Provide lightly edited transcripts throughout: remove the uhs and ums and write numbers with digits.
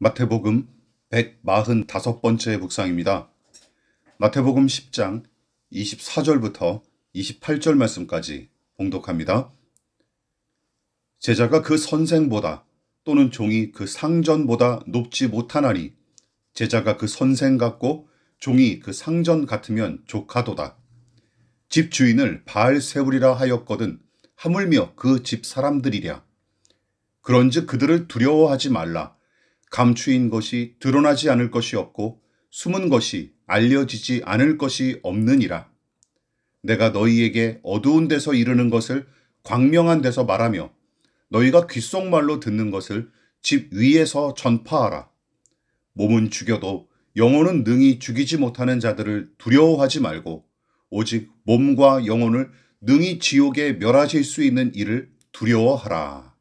마태복음 145번째 묵상입니다. 마태복음 10장 24절부터 28절 말씀까지 봉독합니다. 제자가 그 선생보다 또는 종이 그 상전보다 높지 못하나니 제자가 그 선생 같고 종이 그 상전 같으면 족하도다. 집 주인을 바알세불이라 하였거든 하물며 그 집 사람들이랴. 그런즉 그들을 두려워하지 말라. 감추인 것이 드러나지 않을 것이 없고 숨은 것이 알려지지 않을 것이 없느니라. 내가 너희에게 어두운 데서 이르는 것을 광명한 데서 말하며 너희가 귓속말로 듣는 것을 집 위에서 전파하라. 몸은 죽여도 영혼은 능히 죽이지 못하는 자들을 두려워하지 말고 오직 몸과 영혼을 능히 지옥에 멸하실 수 있는 이를 두려워하라.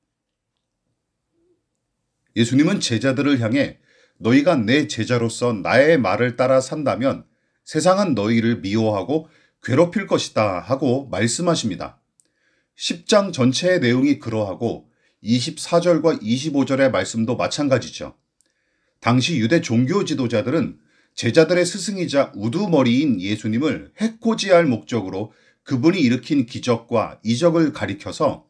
예수님은 제자들을 향해 너희가 내 제자로서 나의 말을 따라 산다면 세상은 너희를 미워하고 괴롭힐 것이다 하고 말씀하십니다. 10장 전체의 내용이 그러하고 24절과 25절의 말씀도 마찬가지죠. 당시 유대 종교 지도자들은 제자들의 스승이자 우두머리인 예수님을 해코지할 목적으로 그분이 일으킨 기적과 이적을 가리켜서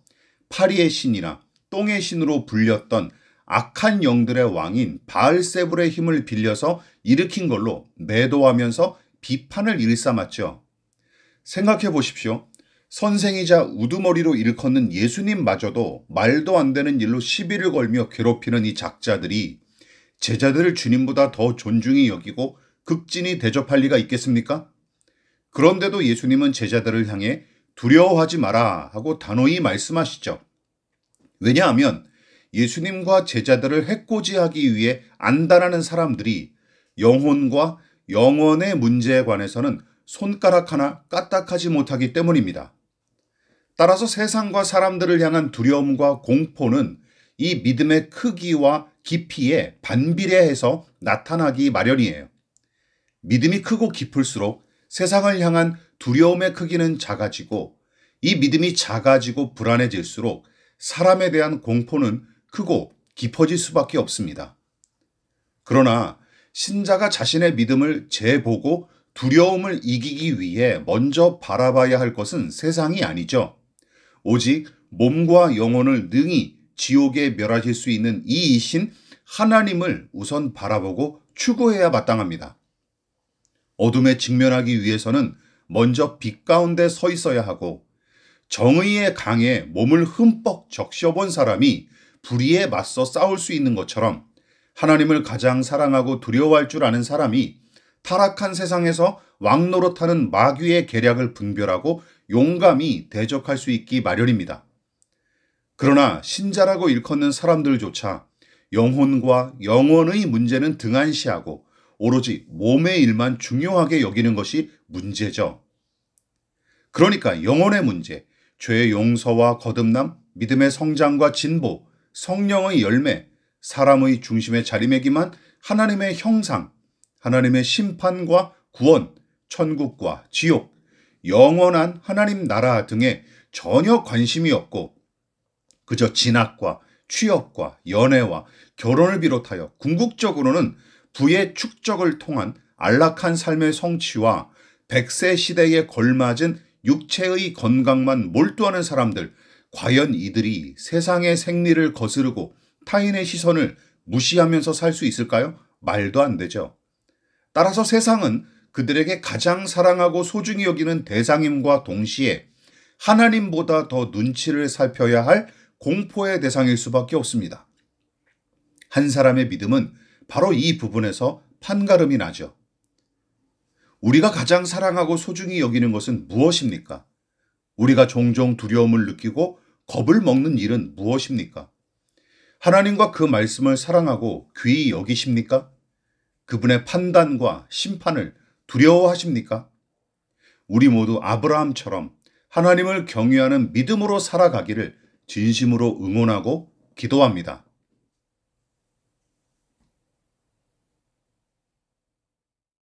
파리의 신이나 똥의 신으로 불렸던 악한 영들의 왕인 바알세불의 힘을 빌려서 일으킨 걸로 매도하면서 비판을 일삼았죠. 생각해 보십시오. 선생이자 우두머리로 일컫는 예수님마저도 말도 안 되는 일로 시비를 걸며 괴롭히는 이 작자들이 제자들을 주님보다 더 존중히 여기고 극진히 대접할 리가 있겠습니까? 그런데도 예수님은 제자들을 향해 두려워하지 마라 하고 단호히 말씀하시죠. 왜냐하면 예수님과 제자들을 해코지하기 위해 안달하는 사람들이 영혼과 영원의 문제에 관해서는 손가락 하나 까딱하지 못하기 때문입니다. 따라서 세상과 사람들을 향한 두려움과 공포는 이 믿음의 크기와 깊이에 반비례해서 나타나기 마련이에요. 믿음이 크고 깊을수록 세상을 향한 두려움의 크기는 작아지고 이 믿음이 작아지고 불안해질수록 사람에 대한 공포는 크고 깊어질 수밖에 없습니다. 그러나 신자가 자신의 믿음을 재보고 두려움을 이기기 위해 먼저 바라봐야 할 것은 세상이 아니죠. 오직 몸과 영혼을 능히 지옥에 멸하실 수 있는 이이신 하나님을 우선 바라보고 추구해야 마땅합니다. 어둠에 직면하기 위해서는 먼저 빛 가운데 서 있어야 하고 정의의 강에 몸을 흠뻑 적셔본 사람이 불의에 맞서 싸울 수 있는 것처럼 하나님을 가장 사랑하고 두려워할 줄 아는 사람이 타락한 세상에서 왕노릇하는 마귀의 계략을 분별하고 용감히 대적할 수 있기 마련입니다. 그러나 신자라고 일컫는 사람들조차 영혼과 영혼의 문제는 등한시하고 오로지 몸의 일만 중요하게 여기는 것이 문제죠. 그러니까 영혼의 문제, 죄의 용서와 거듭남, 믿음의 성장과 진보, 성령의 열매, 사람의 중심에 자리매김한 하나님의 형상, 하나님의 심판과 구원, 천국과 지옥, 영원한 하나님 나라 등에 전혀 관심이 없고 그저 진학과 취업과 연애와 결혼을 비롯하여 궁극적으로는 부의 축적을 통한 안락한 삶의 성취와 100세 시대에 걸맞은 육체의 건강만 몰두하는 사람들, 과연 이들이 세상의 생리를 거스르고 타인의 시선을 무시하면서 살 수 있을까요? 말도 안 되죠. 따라서 세상은 그들에게 가장 사랑하고 소중히 여기는 대상임과 동시에 하나님보다 더 눈치를 살펴야 할 공포의 대상일 수밖에 없습니다. 한 사람의 믿음은 바로 이 부분에서 판가름이 나죠. 우리가 가장 사랑하고 소중히 여기는 것은 무엇입니까? 우리가 종종 두려움을 느끼고 겁을 먹는 일은 무엇입니까? 하나님과 그 말씀을 사랑하고 귀히 여기십니까? 그분의 판단과 심판을 두려워하십니까? 우리 모두 아브라함처럼 하나님을 경외하는 믿음으로 살아가기를 진심으로 응원하고 기도합니다.